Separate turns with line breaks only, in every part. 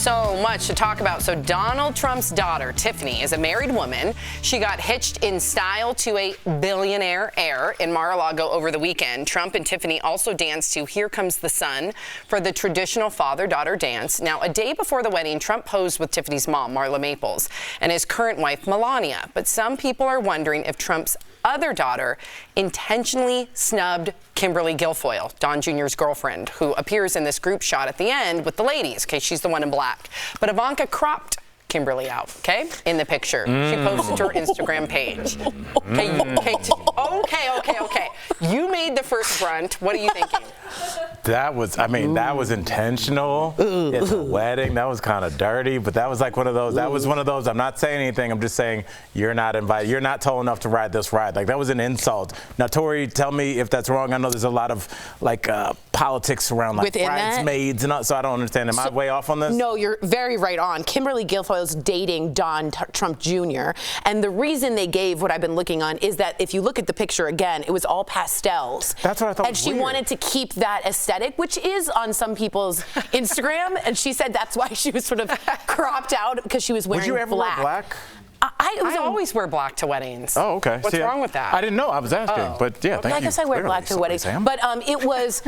So much to talk about. So Donald Trump's daughter, Tiffany, is a married woman. She got hitched in style to a billionaire heir in Mar-a-Lago over the weekend. Trump and Tiffany also danced to Here Comes the Sun for the traditional father-daughter dance. Now, a day before the wedding, Trump posed with Tiffany's mom, Marla Maples, and his current wife, Melania. But some people are wondering if Trump's other daughter intentionally snubbed Kimberly Guilfoyle, Don Jr.'s girlfriend, who appears in this group shot at the end with the ladies. Okay, she's the one in black. But Ivanka cropped Kimberly out, okay, in the picture. She posted to her Instagram page. Okay. You made the first grunt. What are you thinking?
That was intentional. It's a wedding. That was kind of dirty, but that was like one of those. That was one of those. I'm not saying anything. I'm just saying you're not invited. You're not tall enough to ride this ride. Like, that was an insult. Now, Tori, tell me if that's wrong. I know there's a lot of politics around like bridesmaids and all, so I don't understand. Am I way off on this?
No, you're very right on. Kimberly Guilfoyle's dating Don Trump Jr. And the reason they gave what I've been looking on is that if you look at the picture again, it was all pastels.
That's what I thought.
And she wanted to keep that aesthetic, which is on some people's Instagram. And she said that's why she was sort of cropped out, because she was wearing black.
Would you ever wear black?
I always wear black to weddings.
Oh, okay.
What's wrong with that?
I didn't know. I was asking. But yeah, thank you.
I guess I wear black to weddings. But it was,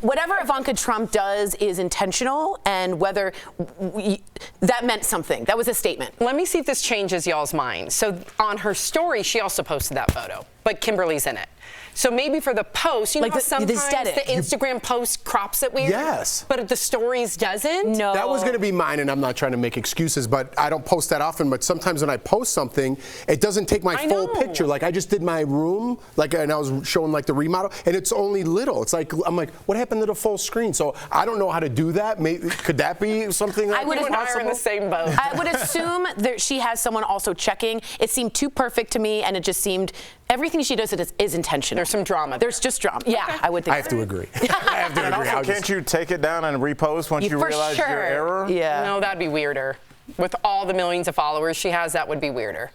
whatever Ivanka Trump does is intentional, and whether that meant something. That was a statement.
Let me see if this changes y'all's mind. So on her story, she also posted that photo, but Kimberly's in it. So maybe for the post, you know, how sometimes the Instagram post crops it weird?
Yes.
But the stories doesn't?
No.
That was going to be mine, and I'm not trying to make excuses, but I don't post that often. But sometimes when I post something, it doesn't take my full picture. Like, I just did my room, and I was showing like the remodel, and it's only little. It's like, I'm like, what happened to the full screen? So I don't know how to do that. Maybe, could that be something that
you and I are in the same boat.
I would assume that she has someone also checking. It seemed too perfect to me, and it just seemed everything she does is intentional.
There's some drama.
There's just drama. Yeah, okay. I would think.
I have to agree. I have to agree.
And also, can't you take it down and repost once you realize your error?
Yeah.
No, that'd be weirder. With all the millions of followers she has, that would be weirder.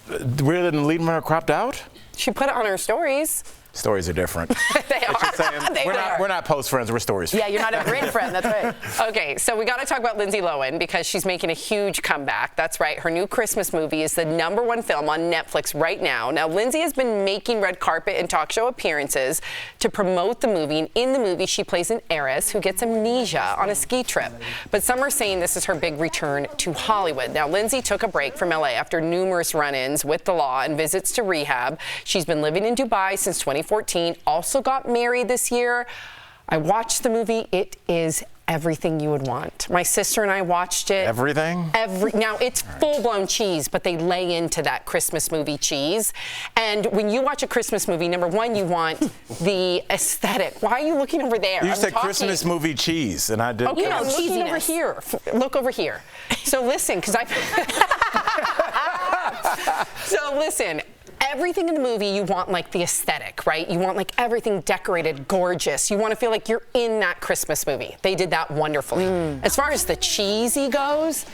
Weirder than leaving her cropped out?
She put it on her stories.
Stories are different.
They are.
We're not post friends, we're stories friends.
Yeah, you're not a great friend, that's right.
Okay, so we got to talk about Lindsay Lohan because she's making a huge comeback. That's right, her new Christmas movie is the #1 film on Netflix right now. Now, Lindsay has been making red carpet and talk show appearances to promote the movie, and in the movie, she plays an heiress who gets amnesia on a ski trip. But some are saying this is her big return to Hollywood. Now, Lindsay took a break from LA after numerous run-ins with the law and visits to rehab. She's been living in Dubai since 2014, also got married this year. I watched the movie. It is everything you would want. My sister and I watched it.
Everything?
Now, it's full-blown cheese, but they lay into that Christmas movie cheese. And when you watch a Christmas movie, #1, you want the aesthetic. Why are you looking over there?
You said Christmas movie cheese, and I didn't.
Okay, I'm looking over here. Look over here. So listen, because So listen. Everything in the movie, you want like the aesthetic, right? You want like everything decorated, gorgeous. You want to feel like you're in that Christmas movie. They did that wonderfully. As far as the cheesy goes,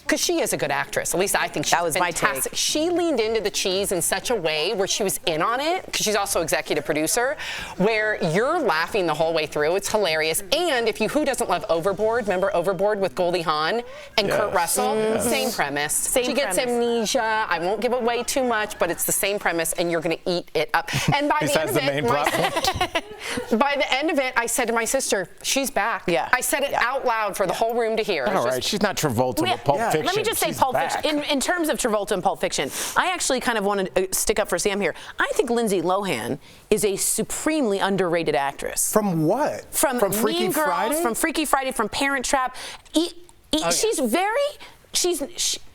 because she is a good actress. At least I think she's fantastic.
My take.
She leaned into the cheese in such a way where she was in on it, because she's also executive producer, where you're laughing the whole way through. It's hilarious. And who doesn't love Overboard? Remember Overboard with Goldie Hawn and Kurt Russell? Same premise. She gets amnesia. I won't give away too much, but it's the same premise, and you're going to eat it up. And by the end of it, by the end of it, I said to my sister, she's back.
Yeah.
I said it out loud for the whole room to hear.
All right, she's not Travolta with Pulp Fiction.
Let me just say Pulp Fiction. In terms of Travolta and Pulp Fiction, I actually kind of want to stick up for Sam here. I think Lindsay Lohan is a supremely underrated actress.
From what?
From
Freaky
Mean Girls,
Friday?
from Freaky Friday, from Parent Trap.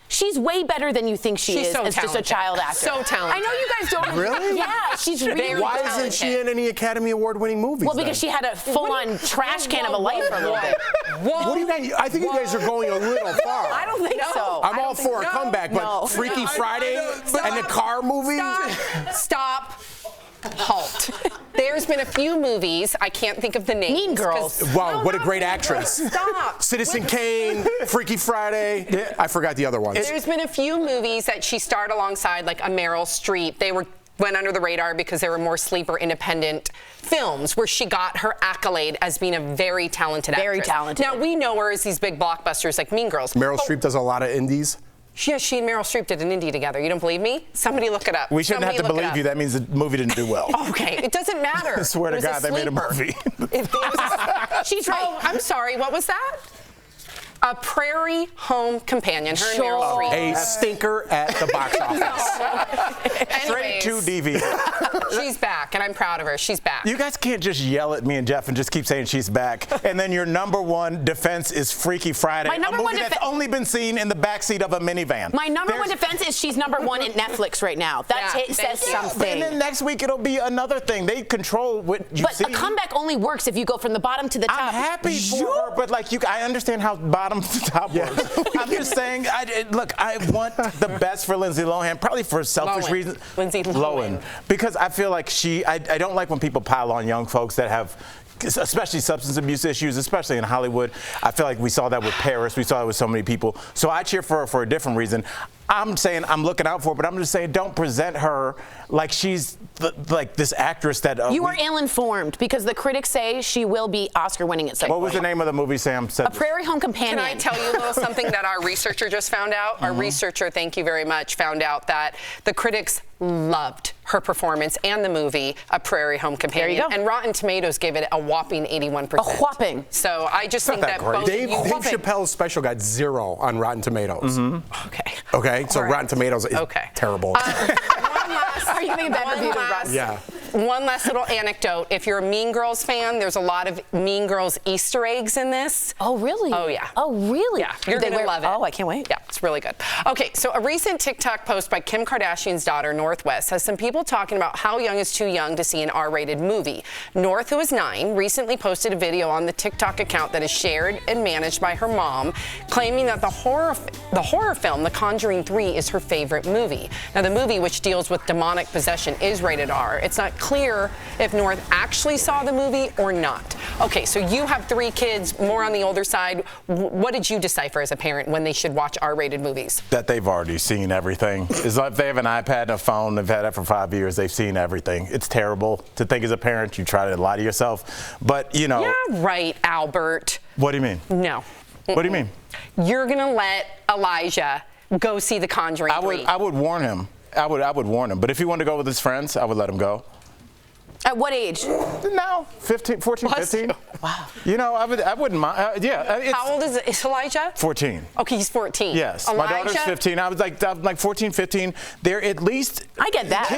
She's way better than you think she is as just a child actor.
So talented.
I know you guys don't.
Really?
Yeah, she's really talented.
Why isn't she in any Academy Award-winning movies?
Well, because she had a full-on trash can of a life for a little bit.
What do you guys? I think you guys are going a little far.
I don't think so.
I'm all for a comeback, but Freaky Friday and the car movie.
Stop. Halt. There's been a few movies, I can't think of the names.
Mean Girls.
Wow, what a great actress.
Stop.
Citizen Kane, Freaky Friday. I forgot the other ones.
There's been a few movies that she starred alongside, like a Meryl Streep. They were went under the radar because there were more sleeper independent films where she got her accolade as being a very talented actress.
Very talented.
Now, we know her as these big blockbusters like Mean Girls.
Meryl Streep does a lot of indies.
Yes, she and Meryl Streep did an indie together. You don't believe me? Somebody look it up.
We shouldn't have to believe you. That means the movie didn't do well.
Okay, it doesn't matter.
I swear to God, they made a movie.
She's right. Oh, I'm sorry. What was that? A Prairie Home Companion. Her and Meryl Streep.
A stinker at the box office.
Straight to DVD.
She's back, and I'm proud of her. She's back.
You guys can't just yell at me and Jeff and just keep saying she's back, and then your #1 defense is Freaky Friday,
My
a
number
movie
one
that's only been seen in the backseat of a minivan.
My number one defense is she's #1 in Netflix right now. That says something.
And then next week it'll be another thing. They control what you see.
But a comeback only works if you go from the bottom to the top.
I'm happy for her, but like I understand how bottom to top works. I'm just saying, look, I want the best for Lindsay Lohan, probably for selfish reasons.
Lindsay Lohan.
Because I feel like I don't like when people pile on young folks that have, especially substance abuse issues, especially in Hollywood. I feel like we saw that with Paris. We saw it with so many people. So I cheer for her for a different reason. I'm saying I'm looking out for her, but I'm just saying don't present her like she's like this actress that.
You are ill-informed because the critics say she will be Oscar-winning at some point.
What was the name of the movie Sam said?
A Prairie Home Companion.
Can I tell you a little something that our researcher just found out? Our researcher, thank you very much, found out that the critics loved her performance and the movie A Prairie Home Companion.
There you go.
And Rotten Tomatoes gave it a whopping 81%.
A whopping.
So I just think that both
Dave
you
Chappelle's special got 0 on Rotten Tomatoes.
Okay.
Okay, so
All right.
Rotten Tomatoes is terrible.
Are you thinking bad reviews, Ross?
Yeah.
One last little anecdote. If you're a Mean Girls fan, there's a lot of Mean Girls Easter eggs in this.
Oh, really?
Oh, yeah.
Oh, really?
Yeah, you're going to love it.
Oh, I can't wait.
Yeah, it's really good. Okay, so a recent TikTok post by Kim Kardashian's daughter, Northwest, has some people talking about how young is too young to see an R-rated movie. North, who is 9, recently posted a video on the TikTok account that is shared and managed by her mom, claiming that the horror film, The Conjuring 3, is her favorite movie. Now, the movie, which deals with demonic possession, is rated R. It's not clear if North actually saw the movie or not. Okay, so you have 3 kids, more on the older side. What did you decipher as a parent when they should watch R-rated movies?
That they've already seen everything. It's like if they have an iPad and a phone, they've had that for 5 years, they've seen everything. It's terrible to think as a parent you try to lie to yourself, but you know.
Yeah, right, Albert.
What do you mean?
No.
What do you mean?
You're gonna let Elijah go see The Conjuring 3.
I would warn him. I would warn him. But if he wanted to go with his friends, I would let him go.
At what age?
No, 14, 15.
Wow.
You know, I wouldn't mind.
How old is Elijah?
14.
Okay, he's 14.
Yes.
Elijah?
My daughter's 15. I was like 14, 15. They're at least.
I get that.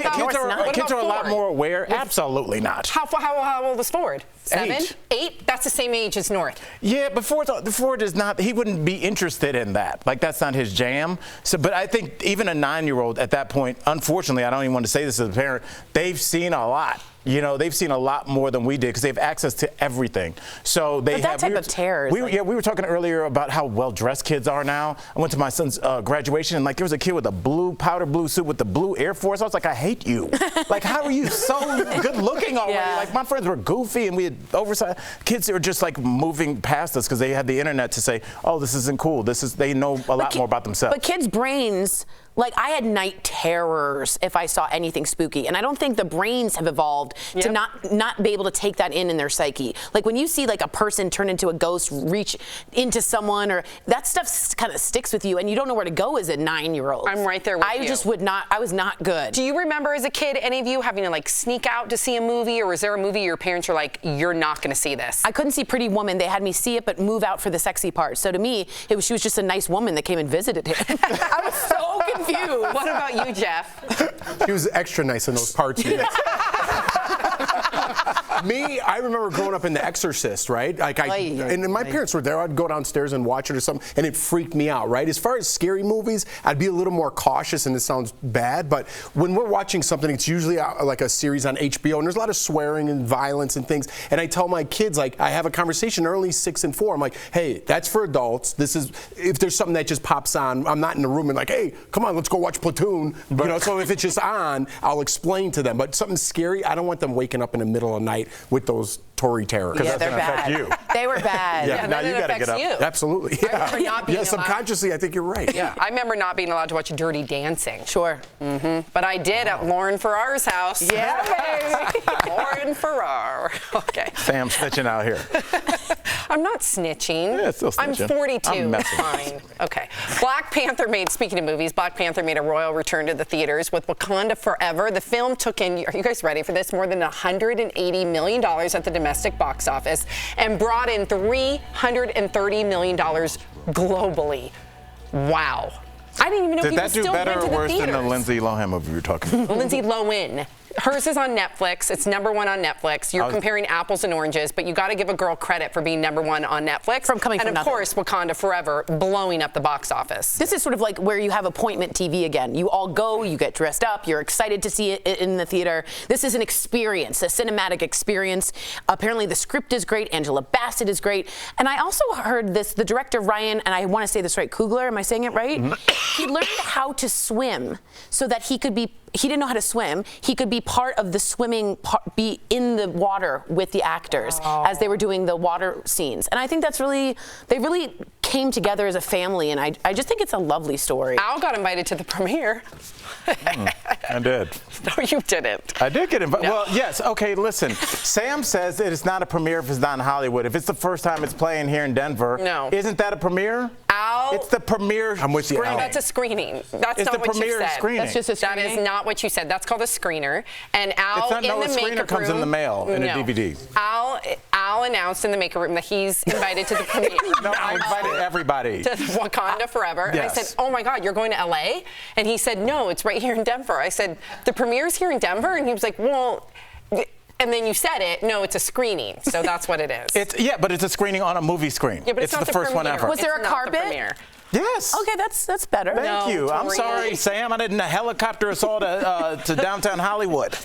Kids are a lot more aware. Absolutely not.
How old is Ford? 7? 8? That's the same age as North.
Yeah, but Ford is not. He wouldn't be interested in that. Like that's not his jam. So, but I think even a 9-year-old at that point, unfortunately, I don't even want to say this as a parent. They've seen a lot. You know, they've seen a lot more than we did because they have access to everything. So they
but that type of terror.
We were talking earlier about how well-dressed kids are now. I went to my son's graduation, and like there was a kid with a powder blue suit with the blue Air Force. I was like, I hate you. Like, how are you so good-looking already?
Yeah.
Like my friends were goofy, and we had oversized kids that were just like moving past us because they had the internet to say, oh, this isn't cool. They know a lot more about themselves.
But kids' brains. Like, I had night terrors if I saw anything spooky. And I don't think the brains have evolved to not be able to take that in their psyche. Like, when you see, like, a person turn into a ghost, reach into someone, or that stuff kind of sticks with you, and you don't know where to go as a 9-year-old.
I'm right there with you.
I just would not, I was not good.
Do you remember as a kid, any of you having to, like, sneak out to see a movie, or was there a movie your parents were like, you're not going to see this?
I couldn't see Pretty Woman. They had me see it, but move out for the sexy part. So to me, she was just a nice woman that came and visited him. I was so confused.
What about you, Jeff?
He was extra nice in those parts. Me, I remember growing up in The Exorcist, right? Like and my parents were there. I'd go downstairs and watch it or something, and it freaked me out, right? As far as scary movies, I'd be a little more cautious, and this sounds bad, but when we're watching something, it's usually like a series on HBO, and there's a lot of swearing and violence and things, and I tell my kids, like, I have a conversation, they're only 6 and 4. I'm like, hey, that's for adults. This is, if there's something that just pops on, I'm not in the room and like, hey, come on, let's go watch Platoon. You know, so if it's just on, I'll explain to them. But something scary, I don't want them waking up in the middle of the night with those Tory terrors.
Yeah, they're bad.
You.
They were bad.
Yeah,
now
then
you
it
got to get
affects
up.
you.
Absolutely.
I remember not being allowed-
subconsciously, I think you're right.
Yeah, I remember not being allowed to watch Dirty Dancing.
Sure.
But I did at Lauren Farrar's house.
Yeah, baby.
Lauren Farrar. Okay.
Sam snitching out here.
I'm not snitching.
Yeah, still snitching.
I'm 42.
I'm messing with
Fine. Okay. Speaking of movies, Black Panther made a royal return to the theaters with Wakanda Forever. The film took in, are you guys ready for this, more than $180 million at the domestic box office and brought in $330 million globally. Wow. I didn't even know
Did
people
that do
still
better
went to
or
the
worse than the
theaters.
Lindsay Lohan movie we were talking about?
Lindsay Lohan. Hers is on Netflix. It's #1 on Netflix. You're comparing apples and oranges, but you got to give a girl credit for being #1 on Netflix. And of course, Wakanda Forever blowing up the box office.
This is sort of like where you have appointment TV again. You all go, you get dressed up, you're excited to see it in the theater. This is an experience, a cinematic experience. Apparently the script is great. Angela Bassett is great. And I also heard this, the director Ryan, and I want to say this right, Coogler, am I saying it right? Mm-hmm. He learned how to swim so that he didn't know how to swim. He could be part of the swimming, be in the water with the actors as they were doing the water scenes. And I think they really came together as a family, and I just think it's a lovely story.
Al got invited to the premiere.
I did.
No, you didn't.
I did get invited.
No.
Well, yes. Okay, listen. Sam says that it's not a premiere if it's not in Hollywood. If it's the first time it's playing here in Denver,
no.
Isn't that a premiere?
Al,
it's the premiere.
I'm with you, Al.
That's a screening. That's
it's
not
the
what you
premiere
said.
Screening.
That's just a screening.
That is not what you said. That's called a screener. And Al
it's not,
in
no,
the
a screener
makeup
comes
room,
in the mail in a DVD.
Al announced in the makeup room that he's invited to the premiere.
No, I invited everybody.
To Wakanda Forever.
Yes.
And I said, oh my God, you're going to LA? And he said, no, it's right here in Denver. I said, the premiere's here in Denver? And he was like, well, and then you said it, no, it's a screening. So that's what it is.
But it's a screening on a movie screen.
Yeah, but it's not
the first one ever.
Was there a carpet?
Yes.
Okay, that's better.
Thank you. I'm
Tori.
sorry, Sam. I didn't helicopter us all to downtown Hollywood.